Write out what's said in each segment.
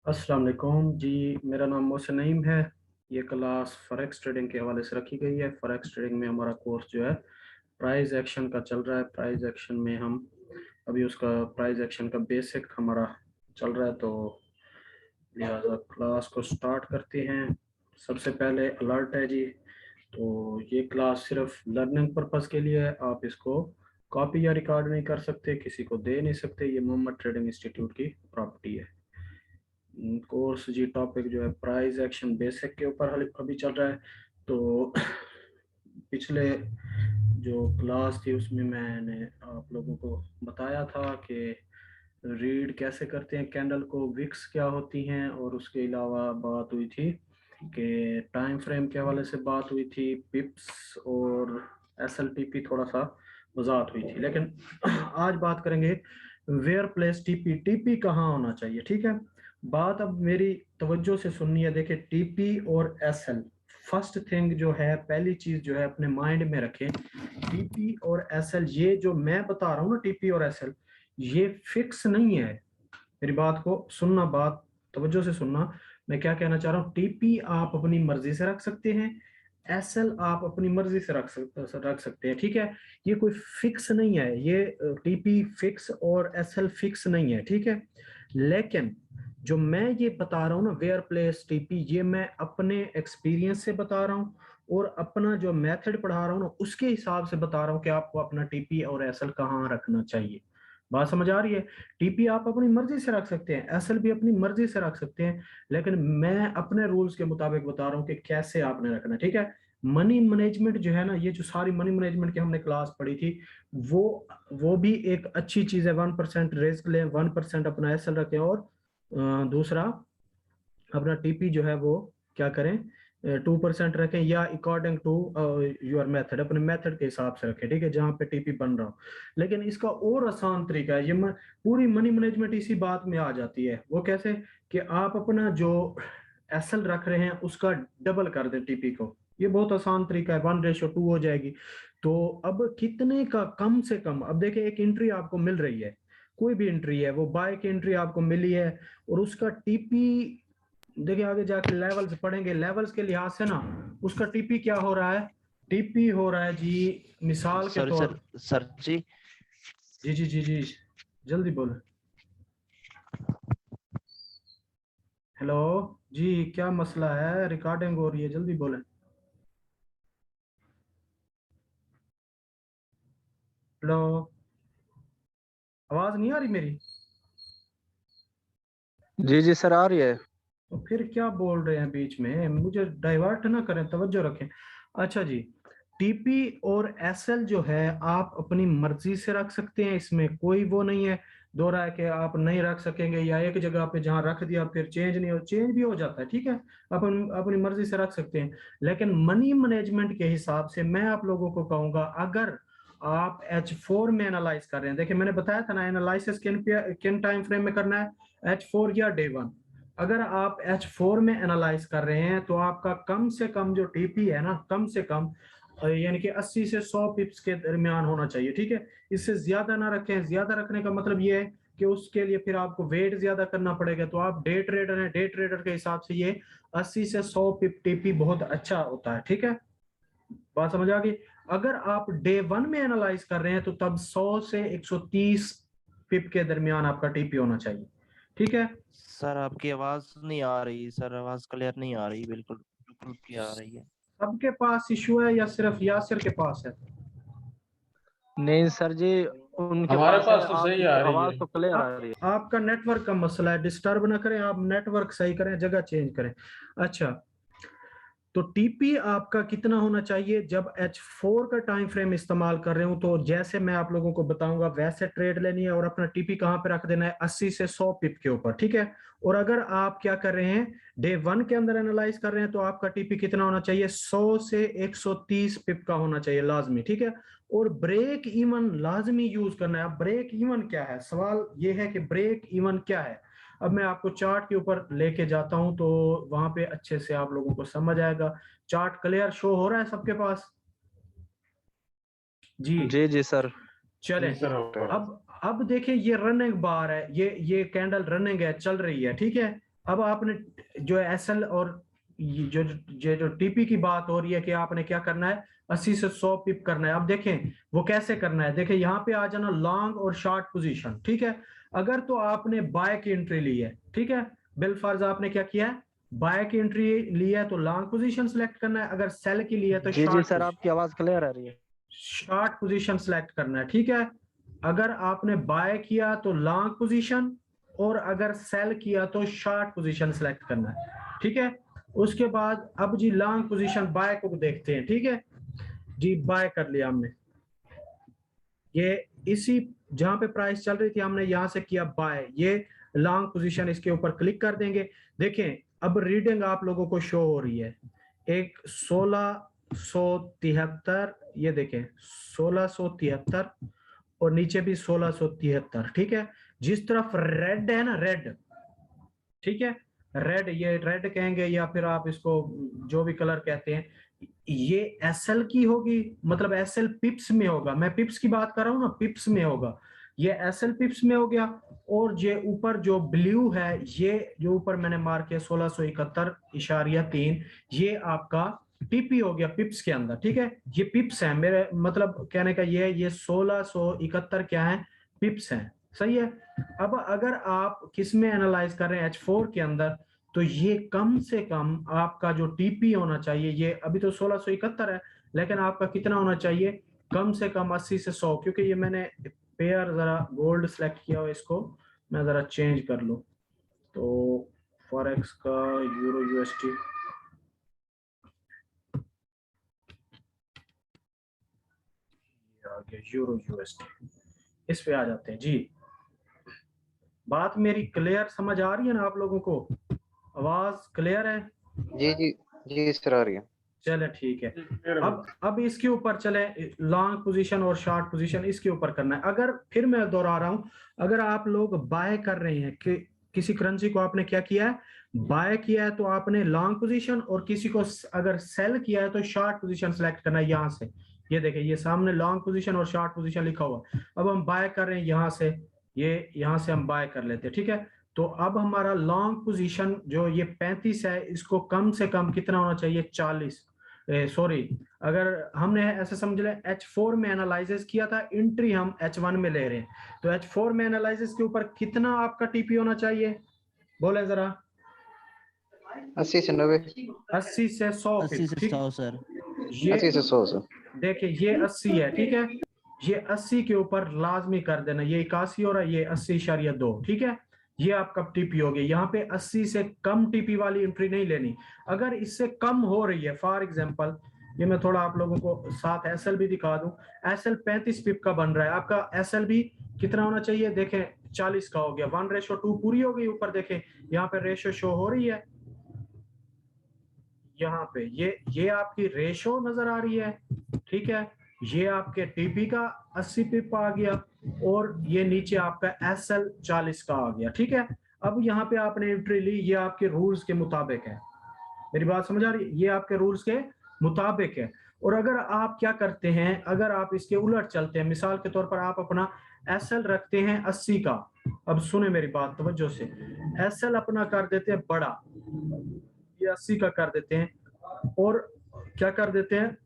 अस्सलाम वालेकुम जी। मेरा नाम मोहसिन नईम है। ये क्लास फॉरेक्स ट्रेडिंग के हवाले से रखी गई है। फॉरेक्स ट्रेडिंग में हमारा कोर्स जो है प्राइस एक्शन का चल रहा है। प्राइस एक्शन में हम अभी उसका प्राइस एक्शन का बेसिक हमारा चल रहा है, तो लिहाजा क्लास को स्टार्ट करते हैं। सबसे पहले अलर्ट है जी, तो ये क्लास सिर्फ लर्निंग पर्पस के लिए है। आप इसको कॉपी या रिकॉर्ड नहीं कर सकते, किसी को दे नहीं सकते। ये मोहम्मद ट्रेडिंग इंस्टीट्यूट की प्रॉपर्टी है। कोर्स जी टॉपिक जो है प्राइस एक्शन बेसिक के ऊपर अभी चल रहा है। तो पिछले जो क्लास थी उसमें मैंने आप लोगों को बताया था कि रीड कैसे करते हैं कैंडल को, विक्स क्या होती हैं, और उसके अलावा बात हुई थी कि टाइम फ्रेम के हवाले से बात हुई थी, पिप्स और एसएलपीपी थोड़ा सा वजाहत हुई थी। लेकिन आज बात करेंगे वेयर प्लेस टीपी, टीपी कहाँ होना चाहिए। ठीक है, बात अब मेरी तवज्जो से सुननी है। देखिए टीपी और एसएल, फर्स्ट थिंग जो है, पहली चीज जो है अपने माइंड में रखें, टीपी और एसएल, ये जो मैं बता रहा हूँ ना, टीपी और एसएल, ये फिक्स नहीं है। मेरी बात को सुनना, बात तवज्जो से सुनना। मैं क्या कहना चाह रहा हूँ, टीपी आप अपनी मर्जी से रख सकते हैं, एसएल आप अपनी मर्जी से रख सकते हैं। ठीक है, ये कोई फिक्स नहीं है। ये टीपी फिक्स और एसएल फिक्स नहीं है। ठीक है, लेकिन जो मैं ये बता रहा हूँ ना, वेयर प्लेस टीपी, ये मैं अपने एक्सपीरियंस से बता रहा हूँ और अपना जो मेथड पढ़ा रहा हूँ ना, उसके हिसाब से बता रहा हूँ कि आपको अपना टीपी और एसएल कहाँ रखना चाहिए। बात समझ आ रही है? टीपी आप अपनी मर्जी से रख सकते हैं, एसएल भी अपनी मर्जी से रख सकते हैं, लेकिन मैं अपने रूल्स के मुताबिक बता रहा हूँ कि कैसे आपने रखना है। ठीक है, मनी मैनेजमेंट जो है ना, ये जो सारी मनी मैनेजमेंट की हमने क्लास पढ़ी थी, वो वो भी एक अच्छी चीज है। 1% रिस्क लें, 1% अपना एसएल रखें, और दूसरा अपना टीपी जो है वो क्या करें, 2% रखें, या अकॉर्डिंग टू योर मेथड, अपने मेथड के हिसाब से रखें। ठीक है, जहां पे टीपी बन रहा हो। लेकिन इसका और आसान तरीका है, पूरी मनी मैनेजमेंट इसी बात में आ जाती है। वो कैसे कि आप अपना जो एसएल रख रहे हैं उसका डबल कर दें टीपी को। ये बहुत आसान तरीका है, 1:2 हो जाएगी। तो अब कितने का कम से कम, अब देखिए एक एंट्री आपको मिल रही है, कोई भी एंट्री है, वो बाय की एंट्री आपको मिली है, और उसका टीपी, देखिए आगे जाके लेवल्स पढ़ेंगे, लेवल्स के लिहाज से ना उसका टीपी क्या हो रहा है, टीपी हो रहा है जी, मिसाल के सर तौर। सर सर जी। जी जी जी जी, जल्दी बोले। हेलो जी, क्या मसला है? रिकॉर्डिंग हो रही है, जल्दी बोले। हेलो, आवाज नहीं आ रही मेरी? जी जी सर, आ रही है। तो फिर क्या बोल रहे हैं बीच में, मुझे डाइवर्ट ना करें, तवज्जो रखें। अच्छा जी, टीपी और एसएल जो है आप अपनी मर्जी से रख सकते हैं, इसमें कोई वो नहीं है दो राय के आप नहीं रख सकेंगे, या एक जगह पे जहां रख दिया फिर चेंज नहीं हो, चेंज भी हो जाता है। ठीक है, अपन अपनी मर्जी से रख सकते हैं। लेकिन मनी मैनेजमेंट के हिसाब से मैं आप लोगों को कहूंगा, अगर आप H4 में एनालाइज कर रहे हैं, देखिए मैंने बताया था ना, एनालिसिस किन टाइम फ्रेम में करना है, H4 या डे 1। अगर आप H4 में एनालाइज कर रहे हैं तो आपका कम से कम जो टीपी है ना, कम से कम यानी कि 80 से 100 पिप्स के दरमियान होना चाहिए। ठीक है, इससे ज्यादा ना रखें। ज्यादा रखने का मतलब ये है कि उसके लिए फिर आपको वेट ज्यादा करना पड़ेगा। तो आप डे ट्रेडर हैं, डे ट्रेडर के हिसाब से ये 80 से 100 पिप टीपी बहुत अच्छा होता है। ठीक है, बात समझ आ गई? अगर आप डे 1 में एनालाइज कर रहे हैं तो तब 100 से 130 पिप के दरमियान आपका टीपी होना चाहिए। ठीक है, सर आपकी आवाज नहीं आ रही, सर आवाज क्लियर नहीं आ रही, बिल्कुल रुक रुक के आ रही है। सबके पास इशू है या सिर्फ यासिर के पास है? नहीं सर जी, उनके हमारे पास है। पास तो सही आपकी आ रही आवाज है। तो क्लियर आ रही है। आपका नेटवर्क का मसला है, डिस्टर्ब ना करें आप, नेटवर्क सही करें, जगह चेंज करें। अच्छा, तो टीपी आपका कितना होना चाहिए? जब H4 का टाइम फ्रेम इस्तेमाल कर रहे हो तो जैसे मैं आप लोगों को बताऊंगा वैसे ट्रेड लेनी है, और अपना टीपी कहां पे रख देना है, 80 से 100 पिप के ऊपर। ठीक है, और अगर आप क्या कर रहे हैं, डे 1 के अंदर एनालाइज कर रहे हैं, तो आपका टीपी कितना होना चाहिए, 100 से 130 पिप का होना चाहिए लाजमी। ठीक है, और ब्रेक इवन लाजमी यूज करना है। अब ब्रेक इवन क्या है, सवाल ये है कि ब्रेक इवन क्या है। अब मैं आपको चार्ट के ऊपर लेके जाता हूं तो वहां पे अच्छे से आप लोगों को समझ आएगा। चार्ट क्लियर शो हो रहा है सबके पास? जी, जी जी सर। चले। जी सर, हो रहा है। अब देखिए ये रनिंग बार है, ये कैंडल रनिंग है, चल रही है। ठीक है, अब आपने जो एसएल और जो टीपी की बात हो रही है कि आपने क्या करना है, 80 से 100 पिप करना है। अब देखें वो कैसे करना है, देखें यहाँ पे आ जाना लॉन्ग और शॉर्ट पोजीशन, ठीक है। अगर तो आपने बाय की एंट्री ली है, ठीक है, बिलफर्ज आपने क्या किया है, बाय की एंट्री ली है तो लॉन्ग पोजीशन सेलेक्ट करना है, अगर सेल की ली है तो जी शॉर्ट सर, आपकी आवाज क्लियर आ रही है। शॉर्ट पोजीशन सेलेक्ट करना है, ठीक है। अगर आपने बाय किया तो लॉन्ग पोजीशन, और अगर सेल किया तो शॉर्ट पोजीशन सेलेक्ट करना है, ठीक है। उसके बाद अब जी लॉन्ग पोजीशन बाय को देखते हैं, ठीक है जी। बाय कर लिया हमने, ये इसी जहां पे प्राइस चल रही थी हमने यहां से किया बाय, ये लॉन्ग पोजीशन, इसके ऊपर क्लिक कर देंगे। देखें अब रीडिंग आप लोगों को शो हो रही है, एक 1673, ये देखें 1673 और नीचे भी 1673, ठीक है। जिस तरफ रेड है ना, रेड, ठीक है, रेड, ये रेड कहेंगे या फिर आप इसको जो भी कलर कहते हैं, ये एसएल की होगी, मतलब एसएल पिप्स में होगा, मैं पिप्स की बात कर रहा हूं ना, पिप्स में होगा, ये एसएल पिप्स में हो गया। और ये ऊपर जो ब्लू है, ये जो ऊपर मैंने मार्क किया 1671.3, ये आपका टीपी हो गया पिप्स के अंदर, ठीक है। ये पिप्स है, मेरे मतलब कहने का ये 1671 क्या है, पिप्स हैं, सही है। अब अगर आप किस में एनालाइज कर रहे हैं, H4 के अंदर, तो ये कम से कम आपका जो टीपी होना चाहिए, ये अभी तो 1671 है, लेकिन आपका कितना होना चाहिए, कम से कम 80 से 100, क्योंकि ये मैंने पेयर जरा गोल्ड सेलेक्ट किया हुआ, इसको मैं जरा चेंज कर लूं, तो फॉरेक्स का यूरो यूएसटी, आ गया यूरो यूएसटी, इस पे आ जाते हैं जी। बात मेरी क्लियर समझ आ रही है ना आप लोगों को, आवाज क्लियर है? जी जी जी सर, आ रही है। चले ठीक है। अब इसके ऊपर चले, लॉन्ग पोजीशन और शॉर्ट पोजीशन इसके ऊपर करना है। अगर फिर मैं दोहरा रहा हूं, अगर आप लोग बाय कर रहे हैं कि किसी करेंसी को आपने क्या किया है, बाय किया है, तो आपने लॉन्ग पोजीशन, और किसी को अगर सेल किया है तो शॉर्ट पोजीशन सेलेक्ट करना है यहां से। ये देखिए ये सामने लॉन्ग पोजीशन और शॉर्ट पोजीशन लिखा हुआ। अब हम बाय कर रहे हैं यहां से, ये यहां से हम बाय कर लेते हैं, ठीक है। तो अब हमारा लॉन्ग पोजीशन जो ये 35 है, इसको कम से कम कितना होना चाहिए, 40, सॉरी, अगर हमने ऐसे समझ लें H4 में एनालिसिस किया था, एंट्री हम H1 में ले रहे हैं, तो H4 में एनालिसिस के ऊपर कितना आपका टीपी होना चाहिए, बोले जरा। 80 से 90, 80 से 100, 80 से 100 सर। ये 80 से 100 सर। देखिए ये 80 है, ठीक है, ये 80 के ऊपर लाजमी कर देना, ये 81 हो रहा है, ये 80.2, ठीक है। ये आपका टीपी हो गया, यहाँ पे 80 से कम टीपी वाली एंट्री नहीं लेनी। अगर इससे कम हो रही है, फॉर एग्जांपल, ये मैं थोड़ा आप लोगों को साथ एसएल भी दिखा दूं, एसएल 35 पिप का बन रहा है, आपका एसएल भी कितना होना चाहिए, देखें 40 का हो गया, 1:2 पूरी हो गई। ऊपर देखें यहाँ पे रेशो शो हो रही है, यहाँ पे ये आपकी रेशो नजर आ रही है, ठीक है। ये आपके टीपी का 80 पिप आ गया, और ये नीचे आपका एसएल 40 का आ गया, ठीक है। अब यहाँ पे आपने एंट्री ली, ये आपके रूल्स के मुताबिक है, मेरी बात समझ आ रही है, ये आपके रूल्स के मुताबिक है। और अगर आप क्या करते हैं, अगर आप इसके उलट चलते हैं, मिसाल के तौर पर आप अपना एसएल रखते हैं 80 का, अब सुने मेरी बात तवज्जो से, एसएल अपना कर देते हैं बड़ा, ये 80 का कर देते हैं, और क्या कर देते हैं,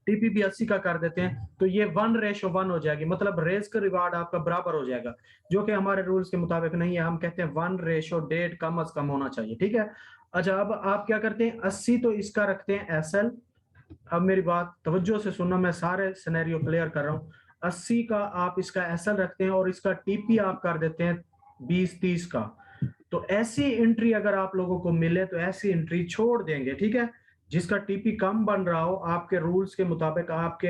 टीपी भी 80 का कर देते हैं, तो ये 1:1 हो जाएगी, मतलब रेस का रिवार्ड आपका बराबर हो जाएगा, जो कि हमारे रूल्स के मुताबिक नहीं है। हम कहते हैं 1:1 कम अज कम होना चाहिए, ठीक है। अच्छा अब आप क्या करते हैं, 80 तो इसका रखते हैं एसएल, अब मेरी बात तवज्जो से सुनना, मैं सारे सिनेरियो क्लियर कर रहा हूँ। 80 का आप इसका एसएल रखते हैं, और इसका टीपी आप कर देते हैं 20-30 का। तो ऐसी एंट्री अगर आप लोगों को मिले तो ऐसी एंट्री छोड़ देंगे, ठीक है। जिसका टीपी कम बन रहा हो, आपके रूल्स के मुताबिक, आपके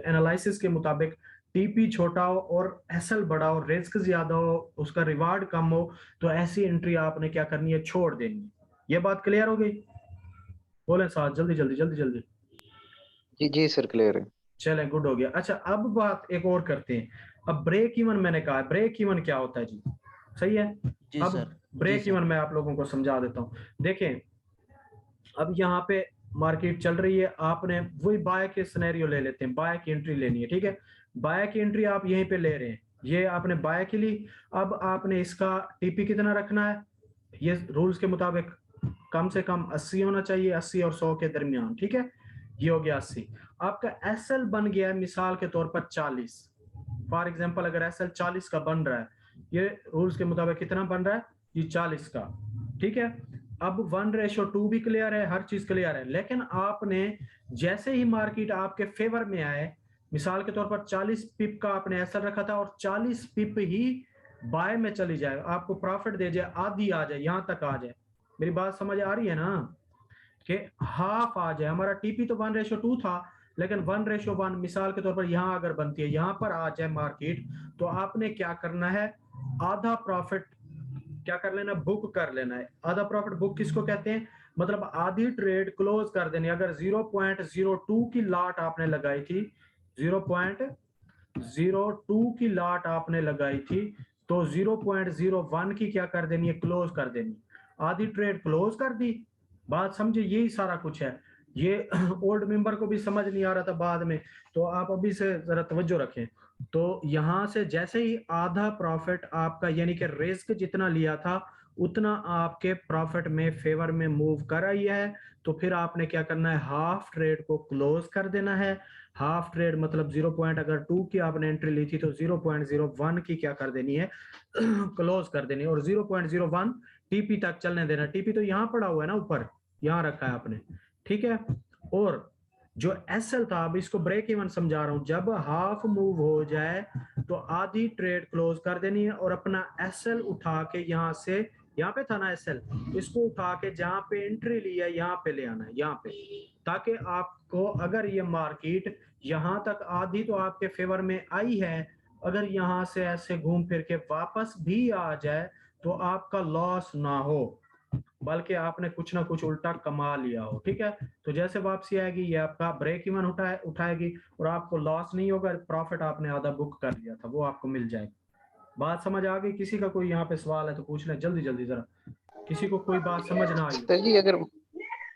एनालिसिस के मुताबिक, टीपी छोटा हो और एसएल बड़ा हो, रिस्क ज्यादा हो, उसका रिवार्ड कम हो, तो ऐसी एंट्री आपने क्या करनी है, छोड़ देनी। ये बात क्लियर हो गई? बोले साथ, जल्दी जल्दी जल्दी जल्दी। जी जी सर, क्लियर है। चले गुड हो गया। अच्छा अब बात एक और करते हैं, अब ब्रेक इवन मैंने कहा, ब्रेक इवन क्या होता है जी, सही है। जी अब सर। ब्रेक इवन मैं आप लोगों को समझा देता हूँ। देखें अब यहाँ पे मार्केट चल रही है, आपने वही बाय के सिनेरियो ले लेते हैं, बाय की एंट्री लेनी है, ठीक है। बाय की एंट्री आप यहीं पे ले रहे हैं, ये आपने बाय के ली। अब आपने इसका टीपी कितना रखना है, ये रूल्स के मुताबिक कम से कम 80 होना चाहिए, 80 और 100 के दरमियान, ठीक है। ये हो गया 80। आपका एसएल बन गया है मिसाल के तौर पर 40। फॉर एग्जांपल अगर एसएल 40 का बन रहा है, ये रूल्स के मुताबिक कितना बन रहा है, ये 40 का, ठीक है। अब 1:2 भी क्लियर है, हर चीज क्लियर है, लेकिन आपने जैसे ही मार्केट आपके फेवर में आए, मिसाल के तौर पर 40 पिप का आपने एसएल रखा था और 40 पिप ही बाय में चली जाए, आपको प्रॉफिट दे जाए, आधी आ जाए, यहां तक आ जाए, मेरी बात समझ आ रही है ना, कि हाफ आ जाए। हमारा टीपी तो 1:2 था, लेकिन 1:1 मिसाल के तौर पर यहां अगर बनती है, यहां पर आ जाए मार्केट, तो आपने क्या करना है, आधा प्रॉफिट क्या कर लेना, बुक कर लेना है। आधा प्रॉफिट बुक किसको कहते हैं, मतलब आधी ट्रेड क्लोज कर देनी। अगर 0.02 की लाट आपने लगाई थी, 0.02 की लाट आपने लगाई थी, तो 0.01 की क्या कर देनी है, क्लोज कर देनी, आधी ट्रेड क्लोज कर दी। बात समझे, यही सारा कुछ है। ये ओल्ड मेंबर को भी समझ नहीं आ रहा था बाद में, तो आप अभी से जरा तवज्जो रखें। तो यहां से जैसे ही आधा प्रॉफिट आपका, यानी कि रिस्क जितना लिया था उतना आपके प्रॉफिट में फेवर में मूव कर आई है, तो फिर आपने क्या करना है, हाफ ट्रेड को क्लोज कर देना है। हाफ ट्रेड मतलब 0.2 की आपने एंट्री ली थी, तो 0.01 की क्या कर देनी है, क्लोज कर देनी है, और 0.01 टीपी तक चलने देना। टीपी तो यहाँ पड़ा हुआ है ना, ऊपर यहाँ रखा है आपने, ठीक है। और जो एसएल था, अब इसको ब्रेक इवन समझा रहा हूं, जब हाफ मूव हो जाए तो आधी ट्रेड क्लोज कर देनी है और अपना एसएल उठा के यहाँ से, यहाँ पे था ना एसएल, इसको उठा के जहां पे एंट्री ली है यहाँ पे ले आना है, यहाँ पे, ताकि आपको अगर ये मार्केट यहां तक आधी तो आपके फेवर में आई है, अगर यहां से ऐसे घूम फिर के वापस भी आ जाए तो आपका लॉस ना हो, बल्कि आपने कुछ ना कुछ उल्टा कमा लिया हो, ठीक है। तो जैसे वापसी आएगी ये आपका ब्रेक इवन उठाएगी और आपको लॉस नहीं होगा, प्रॉफिट आपने आधा बुक कर लिया था वो आपको मिल जाएगा। बात समझ आ गई? किसी का कोई यहाँ पे सवाल है तो पूछ लें जल्दी जल्दी, जरा किसी को कोई बात समझ ना आई। सर जी अगर जी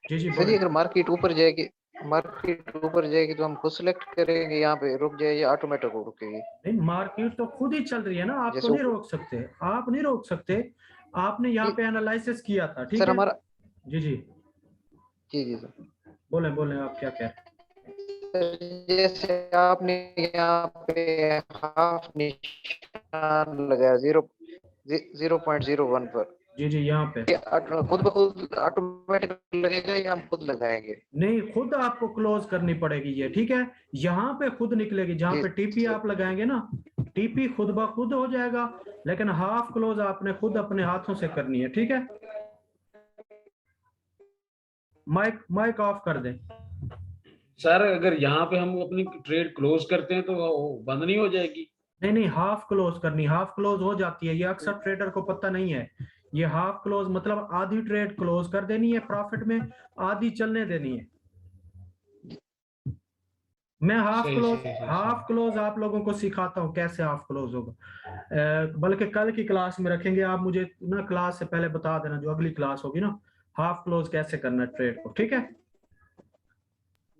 सर जी बोले। अगर मार्केट ऊपर जाएगी तो हम खुद सेलेक्ट करेंगे यहाँ पे रुक जाए या ऑटोमेटिक रुकेगी? नहीं, मार्केट तो खुद ही चल रही है ना, आप तो जैसे नहीं रोक सकते, आप नहीं रोक सकते। आपने यहाँ पे एनालिसिस किया था, ठीक सर है। हमारा जी जी जी जी सर। बोले बोले, आप क्या कह रहे हैं। जैसे आपने यहाँ पे हाफ निशान लगाया 0.01 पर, जी जी यहाँ पे खुद ब खुद ऑटोमेटिक लगेगा या हम खुद लगाएंगे? नहीं, खुद आपको क्लोज करनी पड़ेगी ये, ठीक है। यहाँ पे खुद निकलेगी, जहाँ जी पे टीपी सर। आप लगाएंगे ना, टीपी खुद ब खुद हो जाएगा, लेकिन हाफ क्लोज आपने खुद अपने हाथों से करनी है, ठीक है। माइक माइक ऑफ कर दें। सर अगर यहाँ पे हम अपनी ट्रेड क्लोज करते हैं तो वो बंद नहीं हो जाएगी? नहीं नहीं, हाफ क्लोज करनी, हाफ क्लोज हो जाती है, ये अक्सर ट्रेडर को पता नहीं है। ये हाफ क्लोज मतलब आधी ट्रेड क्लोज कर देनी है प्रॉफिट में, आधी चलने देनी है। मैं हाफ क्लोज आप लोगों को सिखाता हूँ कैसे हाफ क्लोज होगा, बल्कि कल की क्लास में रखेंगे। आप मुझे ना क्लास से पहले बता देना, जो अगली क्लास होगी ना, हाफ क्लोज कैसे करना है ट्रेड को, ठीक है।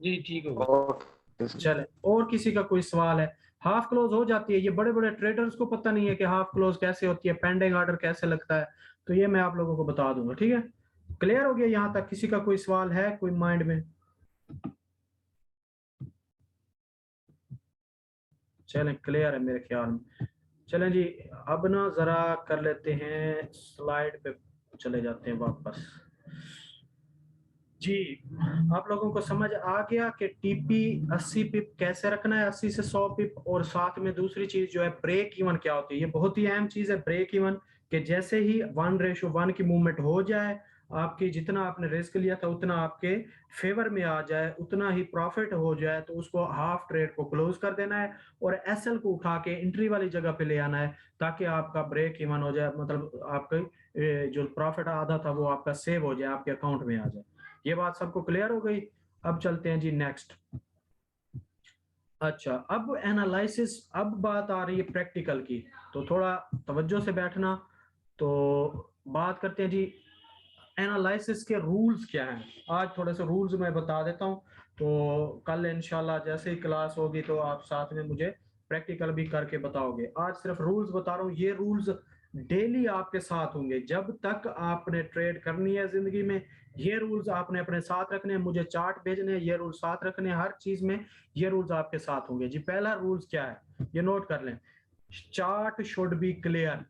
जी ठीक होगा। चले, और किसी का कोई सवाल है? हाफ क्लोज हो जाती है, ये बड़े बड़े ट्रेडर्स को पता नहीं है कि हाफ क्लोज कैसे होती है, पेंडिंग ऑर्डर कैसे लगता है, तो ये मैं आप लोगों को बता दूंगा, ठीक है। क्लियर हो गया यहाँ तक? किसी का कोई सवाल है कोई माइंड में? चलें, क्लियर है मेरे ख्याल में। चलें जी, अब ना जरा कर लेते हैं, स्लाइड पे चले जाते हैं वापस। जी, आप लोगों को समझ आ गया कि टीपी 80 पिप कैसे रखना है, 80 से 100 पिप, और साथ में दूसरी चीज जो है ब्रेक इवन क्या होती है। ये बहुत ही अहम चीज है ब्रेक इवन, कि जैसे ही 1:1 की मूवमेंट हो जाए, आपकी जितना आपने रिस्क लिया था उतना आपके फेवर में आ जाए, उतना ही प्रॉफिट हो जाए, तो उसको हाफ ट्रेड को क्लोज कर देना है और एसएल को उठा के एंट्री वाली जगह पे ले आना है, ताकि आपका ब्रेक इवन हो जाए, मतलब आपका जो प्रॉफिट आधा था वो आपका सेव हो जाए, आपके अकाउंट में आ जाए। ये बात सबको क्लियर हो गई? अब चलते हैं जी नेक्स्ट। अच्छा, अब एनालिसिस, अब बात आ रही है प्रैक्टिकल की, तो थोड़ा तवज्जो से बैठना। तो बात करते हैं जी एनालिसिस के रूल्स क्या हैं। आज थोड़े से रूल्स मैं बता देता हूं, तो कल इंशाल्लाह जैसे ही क्लास होगी तो आप साथ में मुझे प्रैक्टिकल भी करके बताओगे। आज सिर्फ रूल्स बता रहा हूँ, ये रूल्स डेली आपके साथ होंगे जब तक आपने ट्रेड करनी है जिंदगी में। ये रूल्स आपने अपने साथ रखने हैं, मुझे चार्ट भेजने हैं, ये रूल्स साथ रखने हैं, हर चीज में ये रूल्स आपके साथ होंगे जी। पहला रूल्स क्या है ये नोट कर लें, चार्ट शुड बी क्लियर।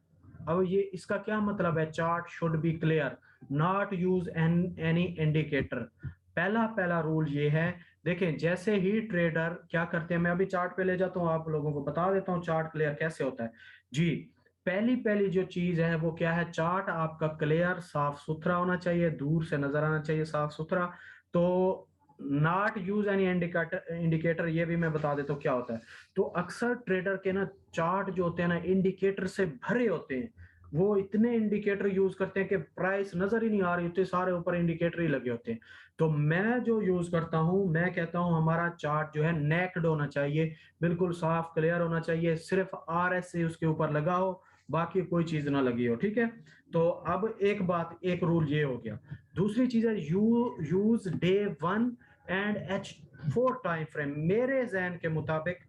अब ये इसका क्या मतलब है, chart should be clear, not use any indicator. पहला रूल ये है, देखें जैसे ही ट्रेडर क्या करते हैं, मैं अभी चार्ट पे ले जाता हूँ, आप लोगों को बता देता हूँ चार्ट क्लियर कैसे होता है जी। पहली जो चीज है वो क्या है, चार्ट आपका क्लियर साफ सुथरा होना चाहिए, दूर से नजर आना चाहिए साफ सुथरा। तो नॉट यूज एनी इंडिकेटर ये भी मैं बता देता हूँ क्या होता है। तो अक्सर ट्रेडर के ना चार्ट जो होते हैं ना इंडिकेटर से भरे होते हैं, वो इतने इंडिकेटर यूज करते हैं कि प्राइस नजर ही नहीं आ रही होती, सारे ऊपर इंडिकेटर ही लगे होते हैं। तो मैं जो यूज करता हूं, मैं कहता हूं हमारा चार्ट जो है नेक्ड होना चाहिए, बिल्कुल साफ क्लियर होना चाहिए, सिर्फ RSI उसके ऊपर लगा हो, बाकी कोई चीज ना लगी हो, ठीक है। तो अब एक रूल ये हो गया। दूसरी चीज है use Day 1 and H4 time frame. मेरे जहन के मुताबिक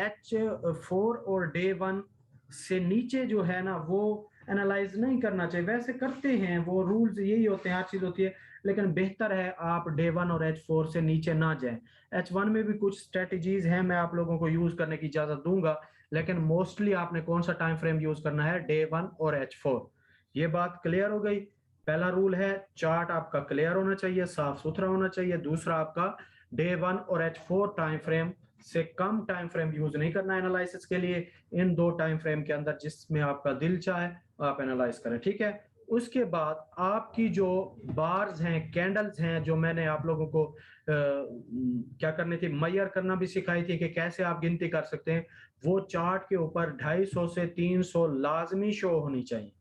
H4 और Day 1 से नीचे जो है ना वो एनालाइज नहीं करना चाहिए। वैसे करते हैं, वो रूल्स यही होते हैं, हर चीज होती है, लेकिन बेहतर है आप Day 1 और H4 से नीचे ना जाएं। H1 में भी कुछ स्ट्रेटजीज हैं, मैं आप लोगों को यूज करने की इजाजत दूंगा, लेकिन मोस्टली आपने कौन सा टाइम फ्रेम यूज करना है, Day 1 और H4। ये बात क्लियर हो गई। पहला रूल है चार्ट आपका क्लियर होना चाहिए, साफ सुथरा होना चाहिए। दूसरा आपका Day 1 और H4 टाइम फ्रेम से कम टाइम फ्रेम यूज नहीं करना एनालिसिस के लिए। इन दो टाइम फ्रेम के अंदर जिसमें आपका दिल चाहे आप एनालाइज करें, ठीक है। उसके बाद आपकी जो बार्स हैं, कैंडल्स हैं, जो मैंने आप लोगों को क्या करनी थी, मैयर करना भी सिखाई थी कि कैसे आप गिनती कर सकते हैं, वो चार्ट के ऊपर 250 से 300 लाजमी शो होनी चाहिए।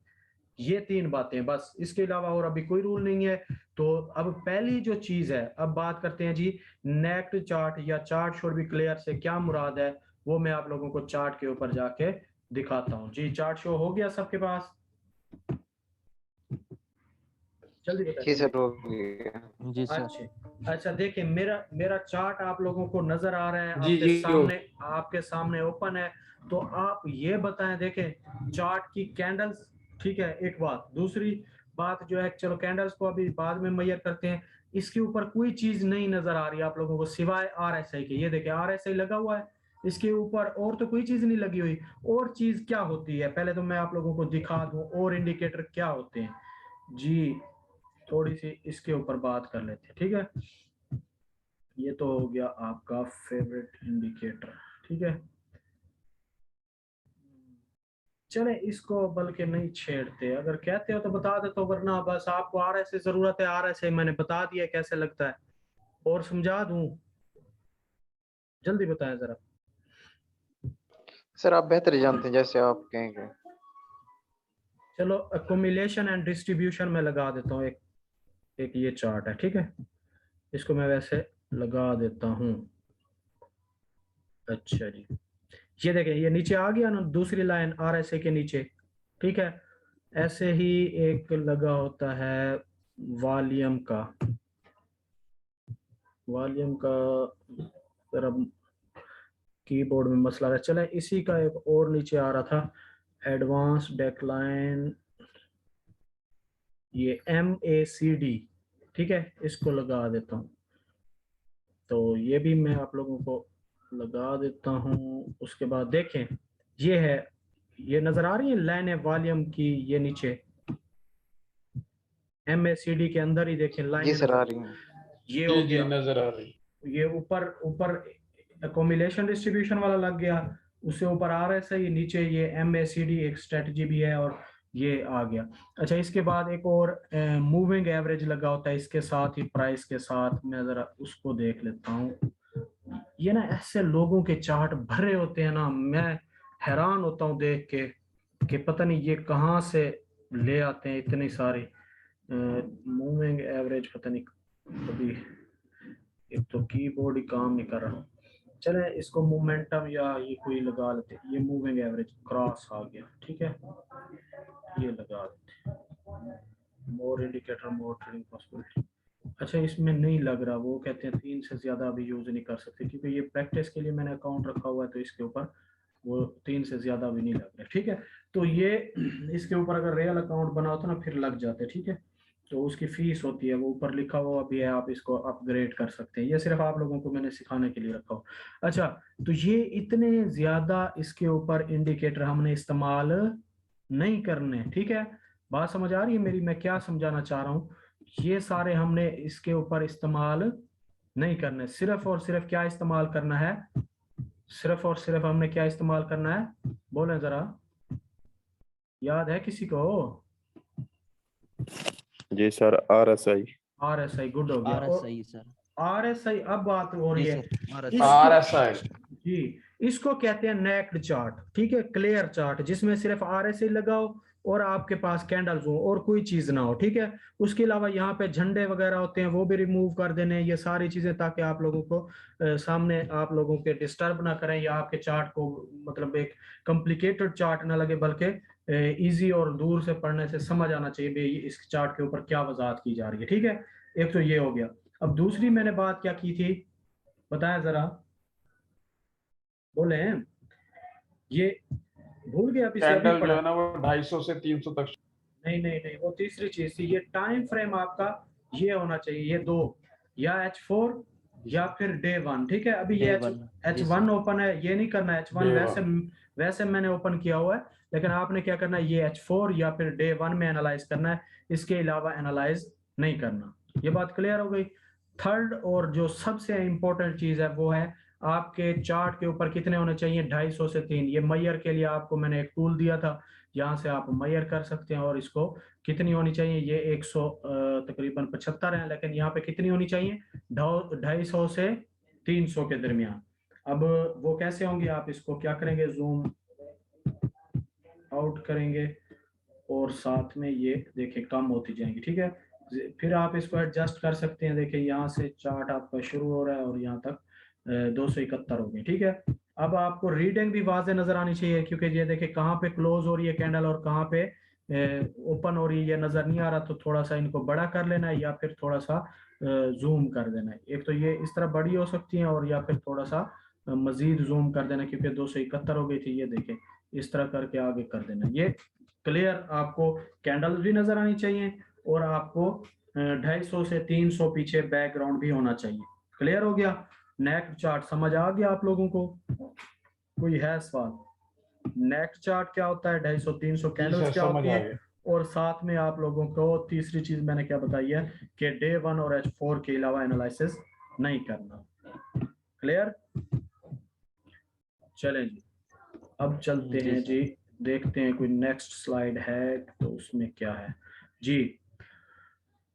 ये 3 बातें बस, इसके अलावा और अभी कोई रूल नहीं है। तो अब पहली जो चीज है, अब बात करते हैं जी नेक्ड चार्ट या चार्ट शुड बी क्लियर से क्या मुराद है, वो मैं आप लोगों को चार्ट के ऊपर जाके दिखाता हूँ जी। चार्ट शो हो गया सबके पास, जल्दी जी बताइए। सर, हो गया। जी सर। अच्छा देखिए, मेरा चार्ट आप लोगों को नजर आ रहा है, जी आपके जी सामने, आपके सामने ओपन है। तो आप ये बताएं, देखें चार्ट की कैंडल्स, ठीक है एक बात। दूसरी बात जो है, चलो कैंडल्स को अभी बाद में मैयर करते हैं, इसके ऊपर कोई चीज नहीं नजर आ रही है आप लोगों को सिवाय RSI के। ये देखिए RSI लगा हुआ है इसके ऊपर, और तो कोई चीज नहीं लगी हुई। और चीज क्या होती है, पहले तो मैं आप लोगों को दिखा दूं और इंडिकेटर क्या होते हैं जी। थोड़ी सी इसके ऊपर बात कर लेते हैं, ठीक है। ये तो हो गया आपका फेवरेट इंडिकेटर, ठीक है। चले इसको बल्कि नहीं छेड़ते, अगर कहते हो तो बता देता हूँ, वरना बस आपको RSI जरूरत है, RSI मैंने बता दिया कैसे लगता है, और समझा दूं, जल्दी बताएं जरा। सर आप बेहतर जानते हैं, जैसे आप कहेंगे। चलो अकोमिलेशन एंड डिस्ट्रीब्यूशन में लगा देता हूँ, एक ये चार्ट है, ठीक है, इसको मैं वैसे लगा देता हूँ। अच्छा जी, ये देखें ये नीचे आ गया ना, दूसरी लाइन RSI के नीचे, ठीक है। ऐसे ही एक लगा होता है वॉल्यूम का, वॉल्यूम का जरा कीबोर्ड में मसला है। चले इसी का एक और नीचे आ रहा था, एडवांस डेक्लाइन, ये MACD, ठीक है, इसको लगा देता हूँ। तो ये भी मैं आप लोगों को लगा देता हूँ। उसके बाद देखें ये है, ये नजर आ रही है लाइन वॉल्यूम की, ये नीचे MACD के अंदर ही देखें जी लाइनें सर, आ नजर, रही हैं। ये जी हो जी गया। नजर आ रही। ये ऊपर ऊपर अकोमिलेशन डिस्ट्रीब्यूशन वाला लग गया, उससे ऊपर RSI, नीचे ये MACD एक स्ट्रेटजी भी है, और ये आ गया। अच्छा इसके बाद एक और मूविंग एवरेज लगा होता है इसके साथ ही, प्राइस के साथ, मैं जरा उसको देख लेता हूँ। ये ना ऐसे लोगों के चार्ट भरे होते हैं ना, मैं हैरान होता हूँ देख के कि पता नहीं ये कहाँ से ले आते हैं इतनी सारी मूविंग एवरेज। पता नहीं कभी, एक तो कीबोर्ड ही काम नहीं कर रहा। चले इसको मोमेंटम या ये कोई लगा लेते, ये मूविंग एवरेज क्रॉस आ गया, ठीक है, ये लगा देते। मोर इंडिकेटर मोर ट्रेडिंग पॉसिबिलिटी। अच्छा इसमें नहीं लग रहा, वो कहते हैं 3 से ज्यादा अभी यूज नहीं कर सकते, क्योंकि ये प्रैक्टिस के लिए मैंने अकाउंट रखा हुआ है, तो इसके ऊपर वो 3 से ज्यादा भी नहीं लग रहे, ठीक है। तो ये इसके ऊपर अगर रियल अकाउंट बना होता ना फिर लग जाते, ठीक है। तो उसकी फीस होती है, वो ऊपर लिखा हुआ भी है, आप इसको अपग्रेड कर सकते हैं। ये सिर्फ आप लोगों को मैंने सिखाने के लिए रखा हो। अच्छा, तो ये इतने ज्यादा इसके ऊपर इंडिकेटर हमने इस्तेमाल नहीं करने, ठीक है। बात समझ आ रही है मेरी, मैं क्या समझाना चाह रहा हूँ। ये सारे हमने इसके ऊपर इस्तेमाल नहीं करने, सिर्फ और सिर्फ क्या इस्तेमाल करना है, सिर्फ और सिर्फ हमने क्या इस्तेमाल करना है, बोले जरा, याद है किसी को? जी सर, RSI। RSI, गुड हो गया। और RSI सर। RSI, अब बात हो रही जी है सर, इसको, RSI जी इसको कहते हैं नेक्ड चार्ट, ठीक है, क्लियर चार्ट, जिसमें सिर्फ RSI लगाओ और आपके पास कैंडल्स हो और कोई चीज ना हो, ठीक है। उसके अलावा यहाँ पे झंडे वगैरह होते हैं, वो भी रिमूव कर देने, ये सारी चीजें, ताकि आप लोगों को सामने आप लोगों के डिस्टर्ब ना करें, या आपके चार्ट को मतलब एक कॉम्प्लिकेटेड चार्ट ना लगे, बल्कि इजी और दूर से पढ़ने से समझ आना चाहिए भाई इस चार्ट के ऊपर क्या वजाहत की जा रही है, ठीक है। एक तो ये हो गया। अब दूसरी मैंने बात क्या की थी, बताया जरा, बोले हैं ये, भूल गया अभी से, अभी कैंडल जो पढ़ा। है ना वो 250 से 300 तक। नहीं नहीं नहीं, वो तीसरी चीज थी, ये टाइम फ्रेम आपका ये होना चाहिए, ये दो, या H4 या फिर डे 1, ठीक है। अभी ये Day one, जी H1 सर। ओपन है, ये नहीं करना है H1, Day वैसे वैसे मैंने ओपन किया हुआ है, लेकिन आपने क्या करना है, ये H4 या फिर डे 1 में एनालाइज करना है, इसके अलावा एनालाइज नहीं करना। ये बात क्लियर हो गई। थर्ड और जो सबसे इंपॉर्टेंट चीज है वो है आपके चार्ट के ऊपर कितने होने चाहिए, 250 से 3। ये मैयर के लिए आपको मैंने एक टूल दिया था, यहाँ से आप मैयर कर सकते हैं, और इसको कितनी होनी चाहिए, ये 100 तकरीबन 75 है, लेकिन यहाँ पे कितनी होनी चाहिए, 250 से 300 के दरमियान। अब वो कैसे होंगे, आप इसको क्या करेंगे, जूम आउट करेंगे और साथ में ये देखिए कम होती जाएंगी, ठीक है। फिर आप इसको एडजस्ट कर सकते हैं, देखिए यहाँ से चार्ट आपका शुरू हो रहा है और यहाँ तक 271 हो गए, ठीक है। अब आपको रीडिंग भी वाजे नजर आनी चाहिए, क्योंकि ये देखिए कहाँ पे क्लोज हो रही है कैंडल और कहाँ पे ओपन हो रही है, ये नजर नहीं आ रहा, तो थोड़ा सा इनको बड़ा कर लेना है या फिर थोड़ा सा जूम कर देना है। एक तो ये इस तरह बड़ी हो सकती है, और या फिर थोड़ा सा मजीद जूम कर देना, क्योंकि 271 हो गई थी, ये देखें इस तरह करके आगे कर देना। ये क्लियर, आपको कैंडल्स भी नजर आनी चाहिए और आपको 250 से 300 पीछे बैकग्राउंड भी होना चाहिए। क्लियर हो गया, नेक्स्ट चार्ट समझ आ गया आप लोगों को? कोई है सवाल? नेक्स्ट चार्ट क्या होता है, 250 300 कैंडल्स क्या होती है, और साथ में आप लोगों को तीसरी चीज मैंने क्या बताई है कि डे 1 और H4 के अलावा एनालिसिस नहीं करना। क्लियर? चलें जी, अब चलते हैं जी, देखते हैं कोई नेक्स्ट स्लाइड है तो उसमें क्या है जी।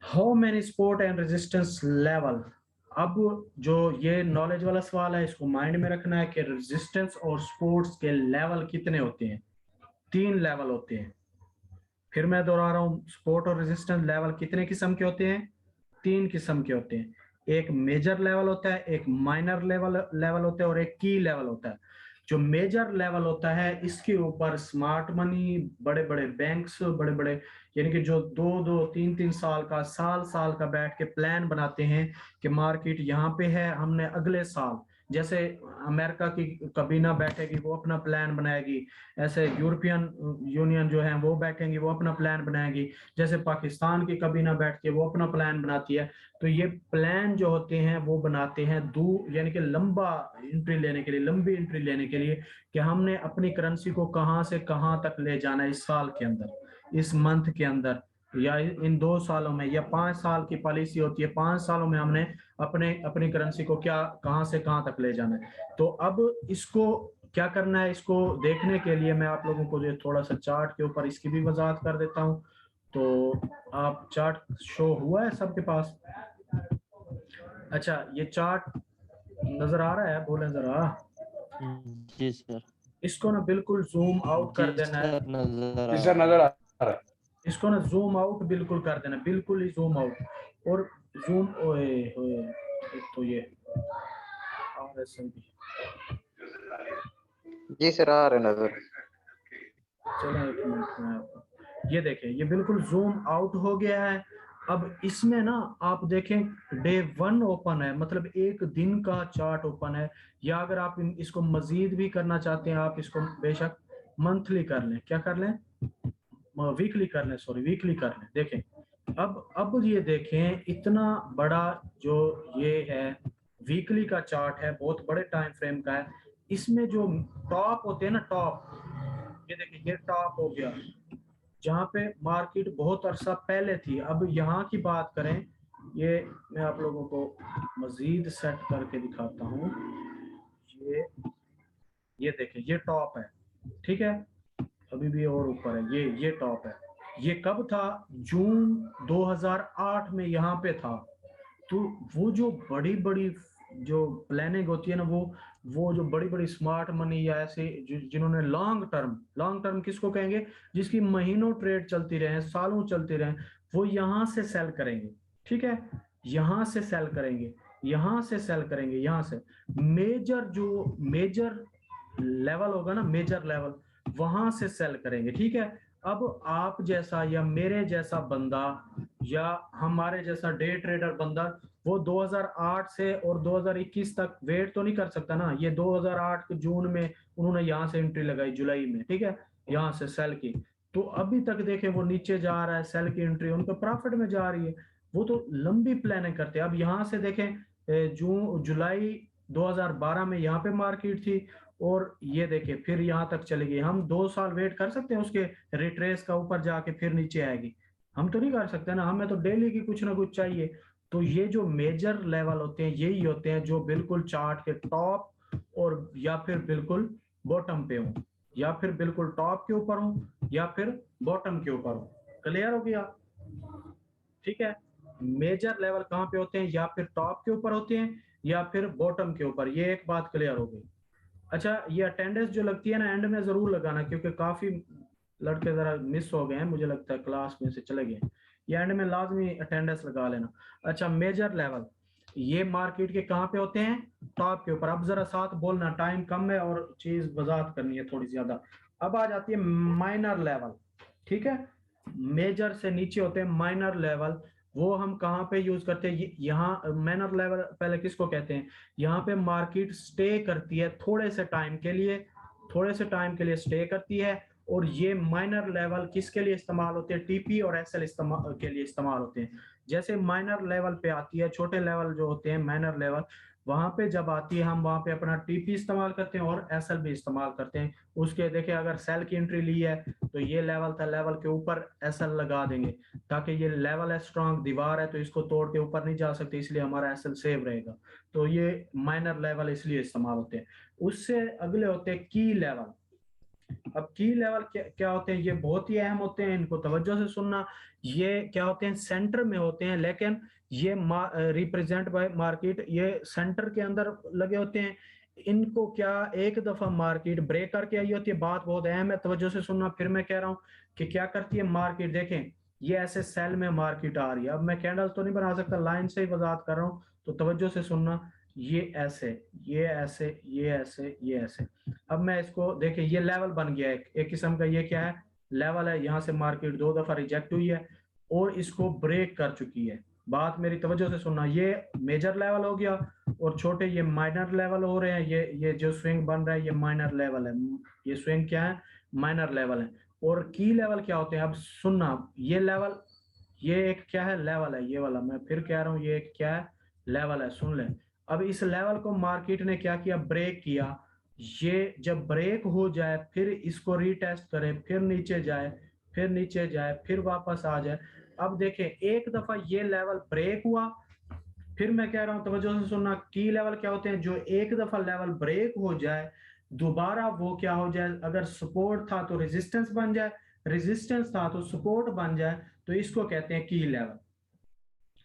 How many support and resistance level. अब जो ये नॉलेज वाला सवाल है, इसको माइंड में रखना है कि रेजिस्टेंस और सपोर्ट्स के लेवल कितने होते हैं। 3 लेवल होते हैं। फिर मैं दोहरा रहा हूँ, सपोर्ट और रेजिस्टेंस लेवल कितने किस्म के होते हैं, 3 किस्म के होते हैं। एक मेजर लेवल होता है, एक माइनर लेवल होता है, और एक की लेवल होता है। जो मेजर लेवल होता है इसके ऊपर स्मार्ट मनी, बड़े बड़े बैंक्स, बड़े बड़े यानी कि जो 2-2 3-3 साल का, साल का बैठ के प्लान बनाते हैं कि मार्केट यहाँ पे है, हमने अगले साल, जैसे अमेरिका की कबीना बैठेगी वो अपना प्लान बनाएगी, ऐसे यूरोपियन यूनियन जो है वो बैठेंगी वो अपना प्लान बनाएगी, जैसे पाकिस्तान की कबीना बैठ के वो अपना प्लान बनाती है। तो ये प्लान जो होते हैं वो बनाते हैं यानी कि लंबा एंट्री लेने के लिए, लंबी एंट्री लेने के लिए, कि हमने अपनी करेंसी को कहां से कहां तक ले जाना है इस साल के अंदर, इस मंथ के अंदर, या इन 2 सालों में, या 5 साल की पॉलिसी होती है, 5 सालों में हमने अपनी करेंसी को क्या कहां से कहां तक ले जाना है। तो अब इसको क्या करना है, इसको देखने के लिए मैं आप लोगों को जो थोड़ा सा चार्ट के ऊपर इसकी भी वजाहत कर देता हूं। तो आप चार्ट शो हुआ है सबके पास? अच्छा, ये चार्ट नजर आ रहा है, बोले जरा। जी सर। इसको ना बिल्कुल जूम आउट कर देना है, नजर आ रहा है। इसको ना जूम आउट बिल्कुल कर देना, बिल्कुल ही जूम आउट, और जूम, ओए होए, एक तो ये जी सर, आ रहे नजर। चलो एक मिनट में आपको ये देखें, ये बिल्कुल जूम आउट हो गया है, अब इसमें ना आप देखें डे 1 ओपन है, मतलब एक दिन का चार्ट ओपन है, या अगर आप इसको मजीद भी करना चाहते हैं आप इसको बेशक मंथली कर लें, क्या कर लें, वीकली कर लें, सॉरी वीकली कर लें। देखें अब ये देखें इतना बड़ा जो ये है वीकली का चार्ट है, बहुत बड़े टाइम फ्रेम का है, इसमें जो टॉप होते हैं ना, टॉप, ये देखिए ये टॉप हो गया जहाँ पे मार्केट बहुत अरसा पहले थी। अब यहाँ की बात करें, ये मैं आप लोगों को मजीद सेट करके दिखाता हूँ, ये देखें ये टॉप है, ठीक है, अभी भी और ऊपर है, ये टॉप है। ये कब था, जून 2008 में यहाँ पे था। तो वो जो बड़ी बड़ी जो प्लानिंग होती है ना, वो जो बड़ी बड़ी स्मार्ट मनी या ऐसे जिन्होंने लॉन्ग टर्म किसको कहेंगे, जिसकी महीनों ट्रेड चलती रहे, सालों चलती रहे, वो यहाँ से सेल करेंगे, ठीक है, यहाँ से सेल करेंगे, यहाँ से सेल करेंगे, यहाँ से मेजर लेवल होगा ना, मेजर लेवल, वहां से सेल करेंगे, ठीक है। अब आप जैसा या मेरे जैसा बंदा या हमारे जैसा डे ट्रेडर बंदा वो 2008 से और 2021 तक वेट तो नहीं कर सकता ना। ये 2008 के जून में उन्होंने यहाँ से एंट्री लगाई जुलाई में, ठीक है, यहाँ से सेल की, तो अभी तक देखें वो नीचे जा रहा है, सेल की एंट्री उनको प्रॉफिट में जा रही है, वो तो लंबी प्लानिंग करते हैं। अब यहाँ से देखें जुलाई 2012 में यहाँ पे मार्केट थी और ये देखिए फिर यहाँ तक चली गई। हम 2 साल वेट कर सकते हैं उसके रिट्रेस का, ऊपर जाके फिर नीचे आएगी, हम तो नहीं कर सकते ना, हमें तो डेली की कुछ ना कुछ चाहिए। तो ये जो मेजर लेवल होते हैं यही होते हैं जो बिल्कुल चार्ट के टॉप और या फिर बिल्कुल बॉटम पे हो, या फिर बिल्कुल टॉप के ऊपर हो या फिर बॉटम के ऊपर हो। क्लियर हो गया, ठीक है। मेजर लेवल कहाँ पे होते हैं, या फिर टॉप के ऊपर होते हैं या फिर बॉटम के ऊपर, ये एक बात क्लियर हो गई। अच्छा, ये अटेंडेंस जो लगती है ना एंड में जरूर लगाना, क्योंकि काफी लड़के जरा मिस हो गए हैं, मुझे लगता है क्लास में से चले गए, ये एंड में लाजमी अटेंडेंस लगा लेना। अच्छा, मेजर लेवल ये मार्केट के कहाँ पे होते हैं, टॉप के ऊपर। अब जरा साथ बोलना, टाइम कम है और चीज वजाहत करनी है थोड़ी ज्यादा। अब आ जाती है माइनर लेवल, ठीक है, मेजर से नीचे होते हैं माइनर लेवल, वो हम कहाँ पे यूज करते हैं, यहाँ माइनर लेवल पहले किसको कहते हैं, यहाँ पे मार्केट स्टे करती है थोड़े से टाइम के लिए स्टे करती है, और ये माइनर लेवल किसके लिए इस्तेमाल होते हैं, टीपी और एसएल इस्तेमाल के लिए इस्तेमाल होते हैं। जैसे माइनर लेवल पे आती है, छोटे लेवल जो होते हैं माइनर लेवल, वहां पे जब आती है हम वहां पे अपना टीपी इस्तेमाल करते हैं और एसएल भी इस्तेमाल करते हैं। उसके देखिए अगर सेल की एंट्री ली है तो ये लेवल था, लेवल के ऊपर एसएल लगा देंगे, ताकि ये लेवल है स्ट्रांग दीवार है तो इसको तोड़ के ऊपर नहीं जा सकते, इसलिए हमारा एसएल सेव रहेगा। तो ये माइनर लेवल इसलिए इस्तेमाल होते हैं। उससे अगले होते हैं की लेवल। अब की लेवल क्या होते हैं, ये बहुत ही अहम होते हैं, इनको तवज्जो से सुनना। ये क्या होते हैं, सेंटर में होते हैं, लेकिन ये रिप्रेजेंट बाय मार्केट, ये सेंटर के अंदर लगे होते हैं। इनको क्या एक दफा मार्केट ब्रेक करके आई होती है, बात बहुत अहम है, तवज्जो से सुनना। फिर मैं कह रहा हूँ कि क्या करती है मार्केट, देखें ये ऐसे सेल में मार्केट आ रही है। अब मैं कैंडल तो नहीं बना सकता, लाइन से ही वजाहत कर रहा हूँ, तो तवज्जो से सुनना। ये ऐसे, ये ऐसे, ये ऐसे, ये ऐसे। अब मैं इसको देखिए, ये लेवल बन गया एक किस्म का, ये क्या है, लेवल है। यहाँ से मार्केट 2 दफा रिजेक्ट हुई है और इसको ब्रेक कर चुकी है। बात मेरी तवज्जो से सुनना, ये मेजर लेवल हो गया और छोटे ये माइनर लेवल हो रहे हैं। ये जो स्विंग बन रहा है ये माइनर लेवल है, ये स्विंग क्या है, माइनर लेवल है। और की लेवल क्या होते हैं, अब सुनना, ये लेवल, ये एक क्या है, लेवल है, ये वाला मैं फिर कह रहा हूँ, ये एक क्या है, लेवल है, सुन लें। अब इस लेवल को मार्केट ने क्या किया, ब्रेक किया। ये जब ब्रेक हो जाए फिर इसको रीटेस्ट करे, फिर नीचे जाए, फिर नीचे जाए, फिर वापस आ जाए। अब देखें एक दफा ये लेवल ब्रेक हुआ, फिर मैं कह रहा हूं तवज्जो से सुनना, की लेवल क्या होते हैं, जो एक दफा लेवल ब्रेक हो जाए दोबारा वो क्या हो जाए, अगर सपोर्ट था तो रेजिस्टेंस बन जाए, रेजिस्टेंस था तो सपोर्ट बन जाए, तो इसको कहते हैं की लेवल।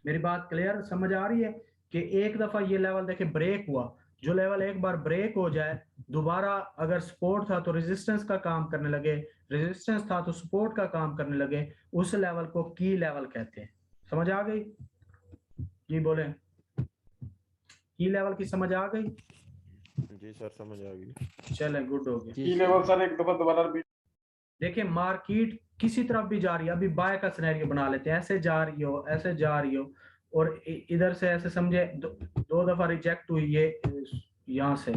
मेरी बात क्लियर समझ आ रही है कि एक दफा ये लेवल देखे ब्रेक हुआ, जो लेवल एक बार ब्रेक हो जाए दोबारा अगर सपोर्ट था तो रेजिस्टेंस का काम करने लगे, रेजिस्टेंस था तो सपोर्ट का काम करने लगे, उस लेवल को की लेवल कहते हैं। समझ आ गई जी, बोले, की लेवल की समझ आ गई? जी सर समझ आ गई। चले, गुड हो गया। की लेवल सर एक दफा दोबारा रिपीट। देखिए मार्केट किसी तरफ भी जा रही है, अभी बाय का सिनेरियो बना लेते हैं, ऐसे जा रही हो, ऐसे जा रही हो, और इधर से ऐसे समझे दो दफा रिजेक्ट हुई, ये यहाँ से,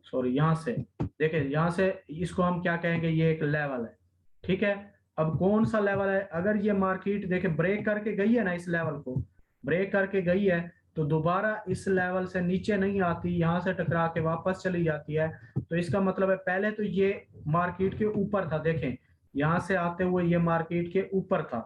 सॉरी यहाँ से, देखिए यहाँ से, इसको हम क्या कहेंगे, ये एक लेवल है, ठीक है। अब कौन सा लेवल है, अगर ये मार्केट देखे ब्रेक करके गई है ना, इस लेवल को ब्रेक करके गई है, तो दोबारा इस लेवल से नीचे नहीं आती, यहाँ से टकरा के वापस चली जाती है, तो इसका मतलब है पहले तो ये मार्केट के ऊपर था, देखें यहाँ से आते हुए ये मार्केट के ऊपर था,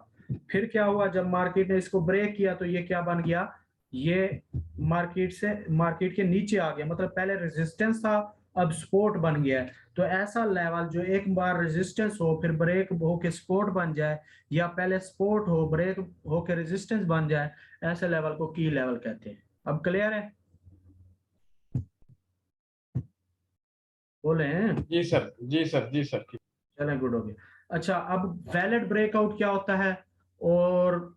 फिर क्या हुआ, जब मार्केट ने इसको ब्रेक किया तो ये क्या बन गया, ये मार्केट के नीचे आ गया, मतलब पहले रेजिस्टेंस था अब सपोर्ट बन गया है। तो ऐसा लेवल जो एक बार रेजिस्टेंस हो फिर ब्रेक होके सपोर्ट बन जाए, या पहले सपोर्ट हो ब्रेक होके रेजिस्टेंस बन जाए, ऐसे लेवल को की लेवल कहते हैं। अब क्लियर है? बोले हैं? जी सर, जी सर, जी सर। चलें, गुड हो गया। अच्छा, अब वैलिड ब्रेकआउट क्या होता है और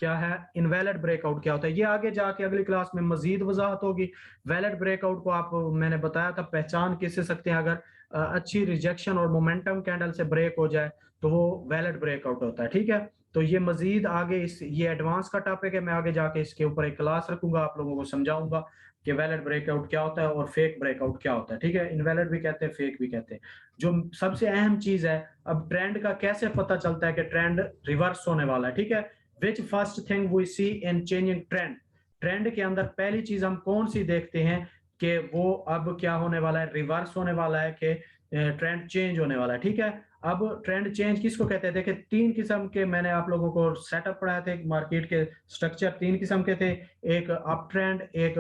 क्या है इनवैलिड ब्रेकआउट क्या होता है, ये आगे जाके अगली क्लास में मजीद वजाहत होगी। वैलिड ब्रेकआउट को आप, मैंने बताया था, पहचान किससे सकते हैं, अगर अच्छी रिजेक्शन और मोमेंटम कैंडल से ब्रेक हो जाए तो वो वैलिड ब्रेकआउट होता है, ठीक है। तो ये मजीद आगे ये एडवांस का टॉपिक है, मैं आगे जाके इसके ऊपर एक क्लास रखूंगा, आप लोगों को समझाऊंगा कि वैलिड ब्रेकआउट क्या होता है और फेक ब्रेकआउट क्या होता है, ठीक है। इनवैलिड भी कहते हैं, फेक भी कहते हैं। जो सबसे अहम चीज है, अब ट्रेंड का कैसे पता चलता है कि ट्रेंड रिवर्स होने वाला है, ठीक है। Which first thing we see in changing trend? Trend के अंदर पहली चीज हम कौन सी देखते हैं कि वो अब क्या होने वाला है, रिवर्स होने वाला है, कि ट्रेंड चेंज होने वाला है, ठीक है। अब ट्रेंड चेंज किसको कहते हैं, देखिए तीन किस्म के मैंने आप लोगों को सेटअप पढ़ाए थे, मार्केट के स्ट्रक्चर तीन किस्म के थे, एक अप ट्रेंड, एक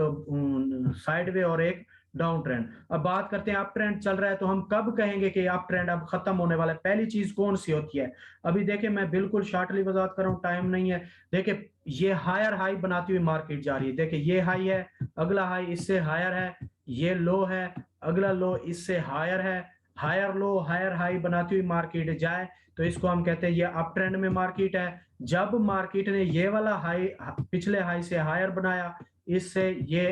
साइडवे और एक डाउन ट्रेंड। अब बात करते हैं अप ट्रेंड चल रहा है, तो हम कब कहेंगे कि अप ट्रेंड अब खत्म होने वाला है, पहली चीज कौन सी होती है। अभी देखिए मैं बिल्कुल शॉर्टली वजाहत कर रहा हूँ, टाइम नहीं है। देखिए ये हायर हाई बनाती हुई मार्केट जा रही है, देखिए ये हाई है, अगला हाई इससे हायर है, ये लो है, अगला लो इससे हायर है, हायर लो हायर हाई बनाती हुई मार्केट जाए तो इसको हम कहते हैं ये अप ट्रेंड में मार्केट है। जब मार्केट ने ये वाला हाई पिछले हाई से हायर बनाया, इससे ये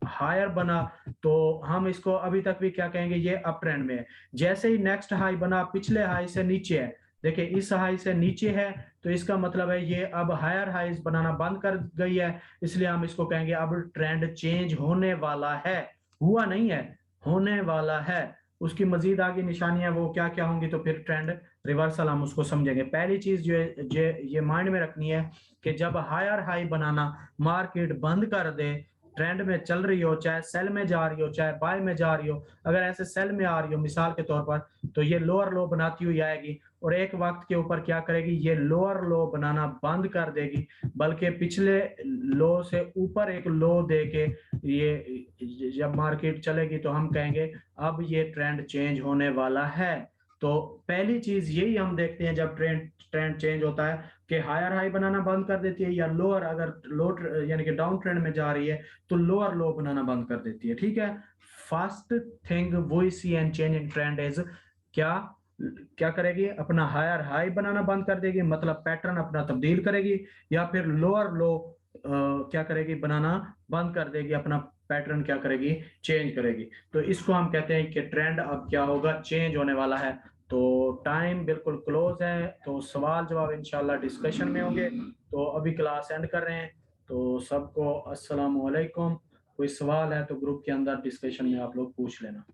हायर बना, तो हम इसको अभी तक भी क्या कहेंगे, ये अप ट्रेंड में है। जैसे ही नेक्स्ट हाई बना पिछले हाई से नीचे है, देखिए इस हाई से नीचे है, तो इसका मतलब है ये अब हायर हाईज बनाना बंद कर गई है, इसलिए हम इसको कहेंगे अब ट्रेंड चेंज होने वाला है, हुआ नहीं है, होने वाला है। उसकी मजीद आगे निशानियां वो क्या क्या होंगी, तो फिर ट्रेंड रिवर्सल हम उसको समझेंगे। पहली चीज जो है ये माइंड में रखनी है कि जब हायर हाई बनाना मार्केट बंद कर दे, ट्रेंड में चल रही हो, चाहे सेल में जा रही हो चाहे बाय में जा रही हो, अगर ऐसे सेल में आ रही हो मिसाल के तौर पर, तो ये लोअर लो बनाती हुई आएगी और एक वक्त के ऊपर क्या करेगी, ये लोअर लो बनाना बंद कर देगी, बल्कि पिछले लो से ऊपर एक लो देके ये जब मार्केट चलेगी तो हम कहेंगे अब ये ट्रेंड चेंज होने वाला है। तो पहली चीज यही हम देखते हैं जब ट्रेंड चेंज होता है कि हायर हाई बनाना बंद कर देती है, या लोअर, अगर लो यानी कि डाउन ट्रेंड में जा रही है तो लोअर लो बनाना बंद कर देती है, ठीक है। First thing we see and change in trend is क्या करेगी, अपना हायर हाई बनाना बंद कर देगी, मतलब पैटर्न अपना तब्दील करेगी, या फिर लोअर लो क्या करेगी, बनाना बंद कर देगी, अपना पैटर्न क्या करेगी, चेंज करेगी। तो इसको हम कहते हैं कि ट्रेंड अब क्या होगा, चेंज होने वाला है। तो टाइम बिल्कुल क्लोज है, तो सवाल जवाब इंशाल्लाह डिस्कशन में होंगे। तो अभी क्लास एंड कर रहे हैं, तो सबको अस्सलाम वालेकुम। कोई सवाल है तो ग्रुप के अंदर डिस्कशन में आप लोग पूछ लेना।